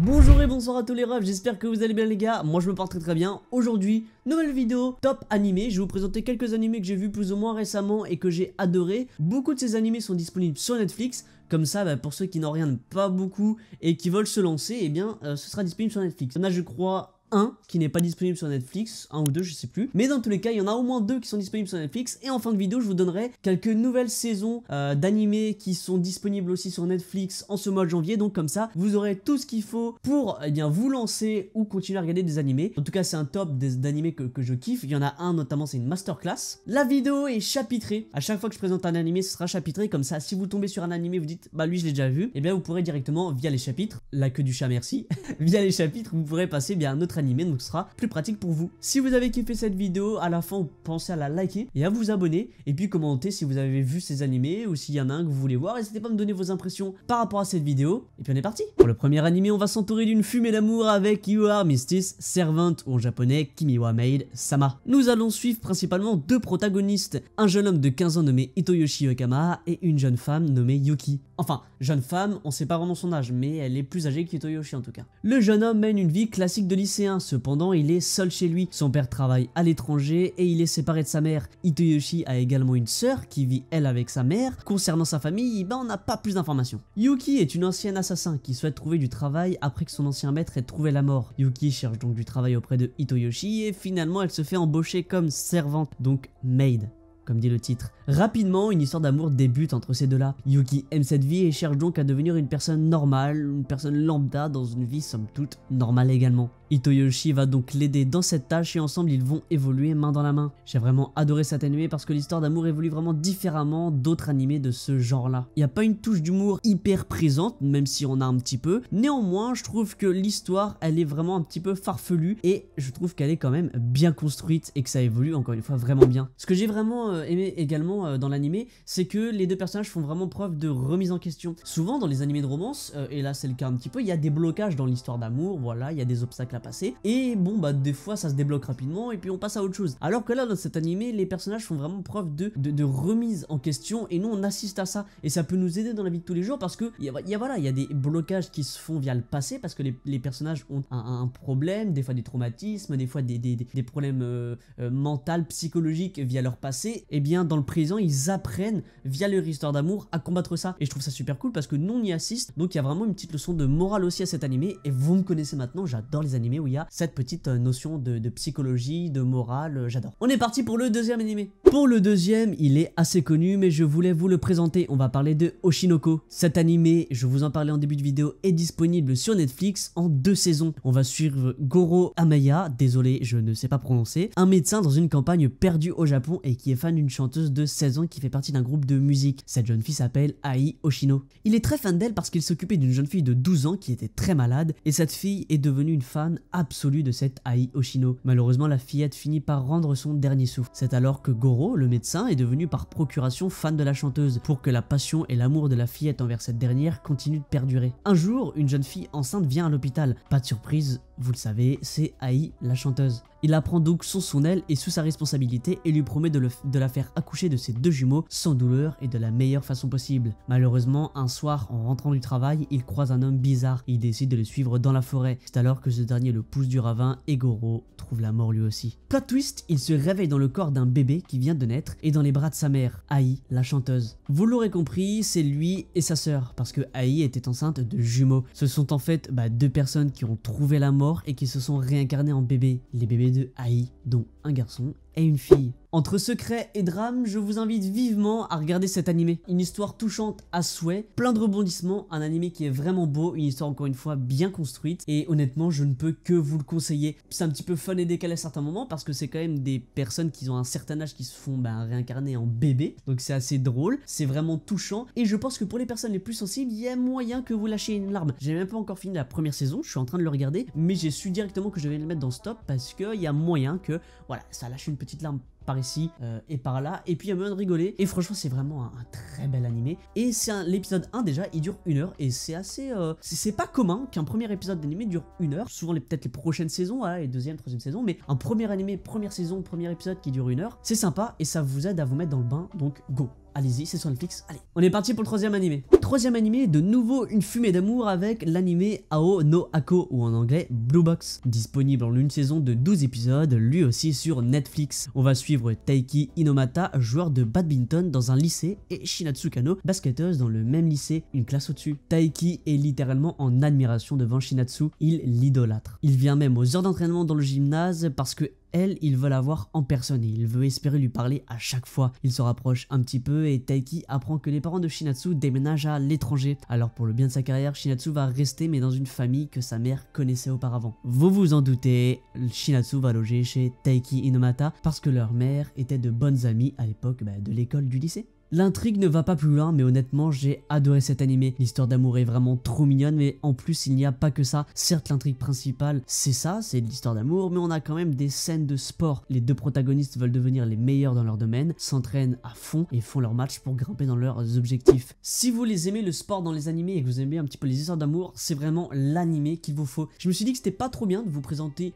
Bonjour et bonsoir à tous les refs, j'espère que vous allez bien les gars, moi je me porte très bien. Aujourd'hui, nouvelle vidéo, top animé, je vais vous présenter quelques animés que j'ai vus plus ou moins récemment et que j'ai adoré. Beaucoup de ces animés sont disponibles sur Netflix, comme ça pour ceux qui n'en regardent pas beaucoup et qui veulent se lancer, eh bien ce sera disponible sur Netflix. Il y en a je crois un qui n'est pas disponible sur Netflix, un ou deux je sais plus, mais dans tous les cas il y en a au moins deux qui sont disponibles sur Netflix. Et en fin de vidéo je vous donnerai quelques nouvelles saisons d'animés qui sont disponibles aussi sur Netflix en ce mois de janvier, donc comme ça vous aurez tout ce qu'il faut pour vous lancer ou continuer à regarder des animés. En tout cas c'est un top d'animés que je kiffe. Il y en a un notamment, c'est une masterclass. La vidéo est chapitrée, à chaque fois que je présente un animé ce sera chapitré, comme ça si vous tombez sur un animé vous dites bah lui je l'ai déjà vu, et bien vous pourrez directement via les chapitres, la queue du chat merci, via les chapitres vous pourrez passer bien un autre animé, donc ce sera plus pratique pour vous. Si vous avez kiffé cette vidéo, à la fin pensez à la liker et à vous abonner, et puis commentez si vous avez vu ces animés ou s'il y en a un que vous voulez voir. N'hésitez pas à me donner vos impressions par rapport à cette vidéo, et puis on est parti. Pour le premier animé on va s'entourer d'une fumée d'amour avec You Are Mistress Servant, ou en japonais Kimi wa Maid Sama. Nous allons suivre principalement deux protagonistes, un jeune homme de 15 ans nommé Hitoyoshi Okama et une jeune femme nommée Yuki. Enfin, jeune femme, on sait pas vraiment son âge, mais elle est plus âgée qu'Hitoyoshi en tout cas. Le jeune homme mène une vie classique de lycéen, cependant il est seul chez lui. Son père travaille à l'étranger et il est séparé de sa mère. Hitoyoshi a également une sœur qui vit elle avec sa mère. Concernant sa famille, on n'a pas plus d'informations. Yuki est une ancienne assassin qui souhaite trouver du travail après que son ancien maître ait trouvé la mort. Yuki cherche donc du travail auprès de Hitoyoshi et finalement elle se fait embaucher comme servante, donc maid, comme dit le titre. Rapidement, une histoire d'amour débute entre ces deux-là. Yuki aime cette vie et cherche donc à devenir une personne normale, une personne lambda dans une vie somme toute normale également. Hitoyoshi va donc l'aider dans cette tâche et ensemble ils vont évoluer main dans la main. J'ai vraiment adoré cet animé parce que l'histoire d'amour évolue vraiment différemment d'autres animés de ce genre-là. Il n'y a pas une touche d'humour hyper présente, même si on a un petit peu. Néanmoins, je trouve que l'histoire, elle est vraiment un petit peu farfelue et je trouve qu'elle est quand même bien construite et que ça évolue encore une fois vraiment bien. Ce que j'ai vraiment aimé également dans l'animé, c'est que les deux personnages font vraiment preuve de remise en question. Souvent dans les animés de romance, et là c'est le cas un petit peu, il y a des blocages dans l'histoire d'amour, voilà, il y a des obstacles à passer, et bon des fois ça se débloque rapidement et puis on passe à autre chose. Alors que là dans cet animé, les personnages font vraiment preuve de remise en question et nous on assiste à ça, et ça peut nous aider dans la vie de tous les jours parce que il y a des blocages qui se font via le passé parce que les personnages ont un problème, des fois des traumatismes, des fois des problèmes mentaux, psychologiques via leur passé. Et bien dans le présent ils apprennent via leur histoire d'amour à combattre ça, et je trouve ça super cool parce que nous on y assiste, donc il y a vraiment une petite leçon de morale aussi à cet animé. Et vous me connaissez maintenant, j'adore les animés où il y a cette petite notion de psychologie, de morale, j'adore. On est parti pour le deuxième animé. Pour le deuxième, il est assez connu mais je voulais vous le présenter. On va parler de Oshinoko. Cet animé, je vous en parlais en début de vidéo, est disponible sur Netflix en 2 saisons. On va suivre Goro Amaya, désolé je ne sais pas prononcer, un médecin dans une campagne perdue au Japon et qui est fan d'une chanteuse de 16 ans qui fait partie d'un groupe de musique. Cette jeune fille s'appelle Ai Oshino. Il est très fan d'elle parce qu'il s'occupait d'une jeune fille de 12 ans qui était très malade, et cette fille est devenue une fan absolue de cette Ai Oshino. Malheureusement la fillette finit par rendre son dernier souffle. C'est alors que Goro, le médecin, est devenu par procuration fan de la chanteuse pour que la passion et l'amour de la fillette envers cette dernière continuent de perdurer. Un jour, une jeune fille enceinte vient à l'hôpital. Pas de surprise, vous le savez, c'est Ai, la chanteuse. Il apprend donc son aile et sous sa responsabilité et lui promet de la faire accoucher de ses 2 jumeaux sans douleur et de la meilleure façon possible. Malheureusement, un soir, en rentrant du travail, il croise un homme bizarre et il décide de le suivre dans la forêt. C'est alors que ce dernier le pousse du ravin et Goro trouve la mort lui aussi. Plot twist, il se réveille dans le corps d'un bébé qui vient de naître et dans les bras de sa mère, Ai, la chanteuse. Vous l'aurez compris, c'est lui et sa sœur, parce que Ai était enceinte de jumeaux. Ce sont en fait 2 personnes qui ont trouvé la mort et qui se sont réincarnées en bébés. Les bébés de Ai, dont un garçon et une fille. Entre secret et drame, je vous invite vivement à regarder cet animé. Une histoire touchante à souhait, plein de rebondissements, un animé qui est vraiment beau, une histoire encore une fois bien construite, et honnêtement je ne peux que vous le conseiller. C'est un petit peu fun et décalé à certains moments parce que c'est quand même des personnes qui ont un certain âge qui se font réincarner en bébé, donc c'est assez drôle, c'est vraiment touchant, et je pense que pour les personnes les plus sensibles, il y a moyen que vous lâchiez une larme. J'ai même pas encore fini la première saison, je suis en train de le regarder, mais j'ai su directement que je vais le mettre dans stop parce qu'il y a moyen que voilà, ça lâche une petite larme par ici et par là, et puis il y a moyen de rigoler, et franchement c'est vraiment un très bel animé. Et c'est l'épisode 1 déjà, il dure 1 heure, et c'est assez c'est pas commun qu'un premier épisode d'animé dure 1 heure. Souvent peut-être les prochaines saisons, voilà, les deuxième, troisième saison, mais un premier animé, première saison, premier épisode qui dure 1 heure, c'est sympa et ça vous aide à vous mettre dans le bain, donc go. allez-y, c'est sur Netflix, allez. On est parti pour le troisième animé. Troisième animé, de nouveau une fumée d'amour avec l'animé Ao no Ako, ou en anglais Blue Box, disponible en une saison de 12 épisodes, lui aussi sur Netflix. On va suivre Taiki Inomata, joueur de badminton dans un lycée, et Shinatsu Kano, basketteuse dans le même lycée, une classe au-dessus. Taiki est littéralement en admiration devant Shinatsu, il l'idolâtre. Il vient même aux heures d'entraînement dans le gymnase parce que elle, il veut la voir en personne et il veut espérer lui parler à chaque fois. Il se rapproche un petit peu et Taiki apprend que les parents de Shinatsu déménagent à l'étranger. Alors pour le bien de sa carrière, Shinatsu va rester mais dans une famille que sa mère connaissait auparavant. Vous vous en doutez, Shinatsu va loger chez Taiki Inomata parce que leur mère était de bonnes amies à l'époque de l'école du lycée. L'intrigue ne va pas plus loin, mais honnêtement j'ai adoré cet animé. L'histoire d'amour est vraiment trop mignonne, mais en plus il n'y a pas que ça. Certes l'intrigue principale c'est ça, c'est l'histoire d'amour, mais on a quand même des scènes de sport. Les deux protagonistes veulent devenir les meilleurs dans leur domaine, s'entraînent à fond et font leur match pour grimper dans leurs objectifs. Si vous les aimez le sport dans les animés et que vous aimez un petit peu les histoires d'amour, c'est vraiment l'animé qu'il vous faut. Je me suis dit que c'était pas trop bien de vous présenter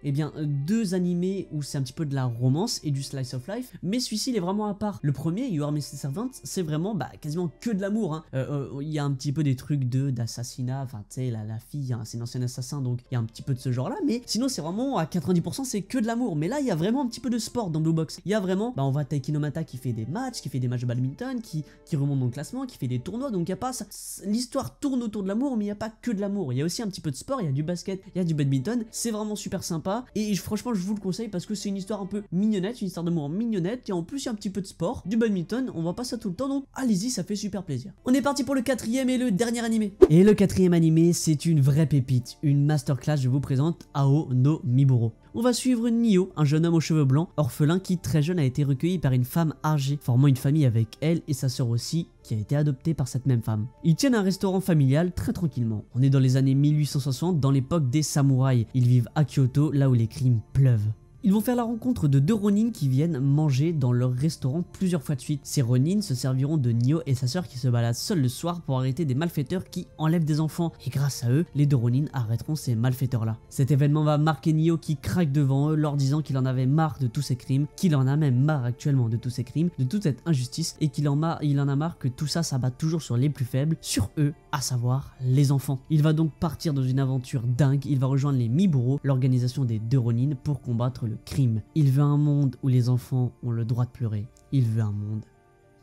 deux animés où c'est un petit peu de la romance et du slice of life, mais celui-ci il est vraiment à part. Le premier, You Are Mr. Servant, c'est vraiment quasiment que de l'amour. Il y a un petit peu des trucs d'assassinat, enfin tu sais la fille c'est une ancienne assassin donc il y a un petit peu de ce genre là, mais sinon c'est vraiment à 90% c'est que de l'amour. Mais là il y a vraiment un petit peu de sport dans Blue Box. Il y a vraiment, on voit Taiki Inomata qui fait des matchs de badminton, qui remonte dans le classement, qui fait des tournois, donc il y a pas ça. L'histoire tourne autour de l'amour, mais il n'y a pas que de l'amour, il y a aussi un petit peu de sport, il y a du basket, il y a du badminton, c'est vraiment super sympa et franchement je vous le conseille parce que c'est une histoire un peu mignonnette, une histoire d'amour mignonnette et en plus il y a un petit peu de sport, du badminton, on voit pas ça tout le temps donc allez-y, ça fait super plaisir. On est parti pour le quatrième et le dernier animé. Et le quatrième animé, c'est une vraie pépite, une masterclass, je vous présente Ao no Miburo. On va suivre Nio, un jeune homme aux cheveux blancs, orphelin qui très jeune a été recueilli par une femme âgée, formant une famille avec elle et sa sœur aussi, qui a été adoptée par cette même femme. Ils tiennent un restaurant familial très tranquillement. On est dans les années 1860, dans l'époque des samouraïs. Ils vivent à Kyoto, là où les crimes pleuvent. Ils vont faire la rencontre de deux Ronin qui viennent manger dans leur restaurant plusieurs fois de suite. Ces Ronin se serviront de Nio et sa sœur qui se baladent seuls le soir pour arrêter des malfaiteurs qui enlèvent des enfants. Et grâce à eux, les deux Ronin arrêteront ces malfaiteurs-là. Cet événement va marquer Nio qui craque devant eux, leur disant qu'il en avait marre de tous ces crimes, qu'il en a même marre actuellement de tous ces crimes, de toute cette injustice et qu'il en a marre que tout ça s'abatte toujours sur les plus faibles, sur eux, à savoir les enfants. Il va donc partir dans une aventure dingue, il va rejoindre les Miburo, l'organisation des deux Ronin, pour combattre le crime. Il veut un monde où les enfants ont le droit de pleurer. Il veut un monde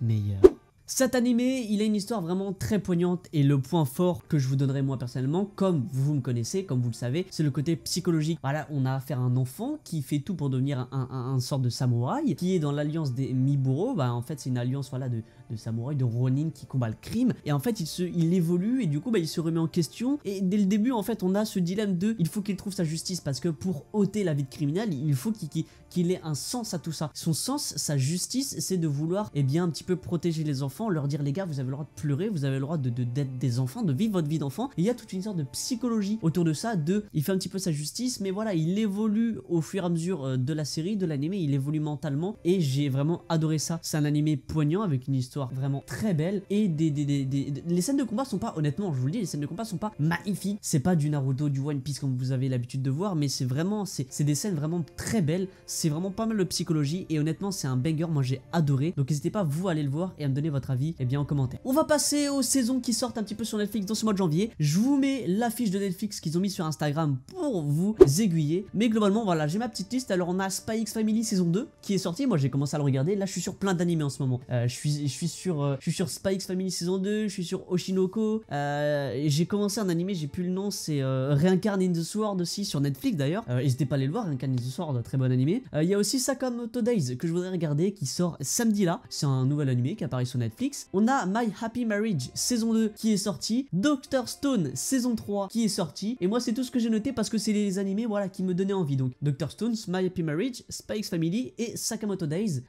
meilleur. Cet animé, il a une histoire vraiment très poignante et le point fort que je vous donnerai moi personnellement, comme vous me connaissez, comme vous le savez, c'est le côté psychologique. Voilà, on a affaire à un enfant qui fait tout pour devenir un sorte de samouraï, qui est dans l'alliance des Miburo. En fait, c'est une alliance de samouraï, de Ronin qui combat le crime. Et en fait, il évolue et du coup, il se remet en question. Et dès le début, en fait, on a ce dilemme de il faut qu'il trouve sa justice parce que pour ôter la vie de criminel, il faut qu'il ait un sens à tout ça. Son sens, sa justice, c'est de vouloir un petit peu protéger les enfants, leur dire les gars, vous avez le droit de pleurer, vous avez le droit d'être des enfants, de vivre votre vie d'enfant. Et il y a toute une sorte de psychologie autour de ça, il fait un petit peu sa justice, mais voilà, il évolue au fur et à mesure de la série, de l'animé, il évolue mentalement et j'ai vraiment adoré ça. C'est un animé poignant avec une histoire vraiment très belle et les scènes de combat sont pas, honnêtement, je vous le dis, les scènes de combat sont pas magnifiques. C'est pas du Naruto, du One Piece comme vous avez l'habitude de voir, mais c'est vraiment, c'est des scènes vraiment très belles, c'est vraiment pas mal de psychologie et honnêtement, c'est un banger, moi j'ai adoré. Donc n'hésitez pas vous à aller le voir et à me donner votre avis en commentaire. On va passer aux saisons qui sortent un petit peu sur Netflix dans ce mois de janvier. Je vous mets l'affiche de Netflix qu'ils ont mis sur Instagram pour vous aiguiller. Mais globalement, voilà, j'ai ma petite liste. Alors on a Spy X Family saison 2 qui est sortie. Moi j'ai commencé à le regarder. Là je suis sur plein d'animés en ce moment. Je suis sur Spy X Family saison 2, je suis sur Oshinoko. J'ai commencé un animé, j'ai plus le nom, c'est Reincarn in the Sword aussi sur Netflix d'ailleurs. N'hésitez pas à aller le voir, Reincarn in the Sword, très bon animé. Il y a aussi Sakamoto Days que je voudrais regarder qui sort samedi là. C'est un nouvel animé qui apparaît sur Netflix. On a My Happy Marriage saison 2 qui est sorti, Dr Stone saison 3 qui est sorti, et moi c'est tout ce que j'ai noté parce que c'est les animés qui me donnaient envie. Donc Dr Stone, My Happy Marriage, Spy X Family et Sakamoto Days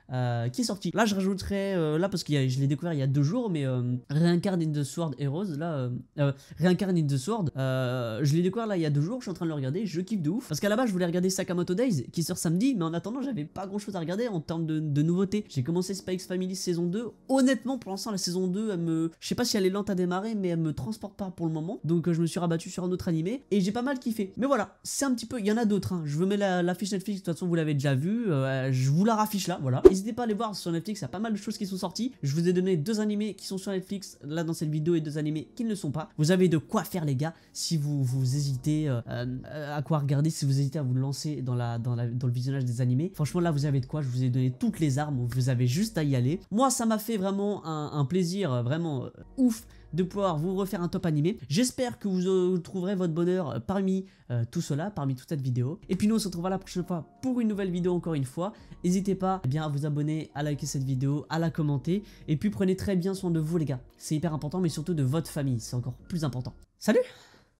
qui est sorti. Là je rajouterai, là parce que je l'ai découvert il y a 2 jours, mais Reincarn in the Sword Heroes, là, Reincarn in the Sword, je l'ai découvert là il y a 2 jours, je suis en train de le regarder, je kiffe de ouf, parce qu'à la base je voulais regarder Sakamoto Days qui sort samedi, mais en attendant j'avais pas grand chose à regarder en termes de nouveautés. J'ai commencé Spy X Family saison 2, honnêtement pour l'instant la saison 2 je sais pas si elle est lente à démarrer, mais elle me transporte pas pour le moment, donc je me suis rabattu sur un autre animé et j'ai pas mal kiffé. Mais voilà, c'est un petit peu, il y en a d'autres, je vous mets la fiche Netflix, de toute façon vous l'avez déjà vu, je vous la raffiche là, voilà. N'hésitez pas à aller voir sur Netflix, il y a pas mal de choses qui sont sorties, Je vous ai donné 2 animés qui sont sur Netflix là dans cette vidéo et 2 animés qui ne le sont pas. Vous avez de quoi faire les gars si vous hésitez à quoi regarder, si vous hésitez à vous lancer dans le visionnage des animés. Franchement là vous avez de quoi, je vous ai donné toutes les armes, vous avez juste à y aller. Moi ça m'a fait vraiment un plaisir vraiment ouf de pouvoir vous refaire un top animé. J'espère que vous trouverez votre bonheur parmi tout cela, parmi toute cette vidéo. Et puis nous on se retrouvera la prochaine fois pour une nouvelle vidéo encore une fois. N'hésitez pas à vous abonner, à liker cette vidéo, à la commenter. Et puis prenez très bien soin de vous les gars. C'est hyper important mais surtout de votre famille, c'est encore plus important. Salut!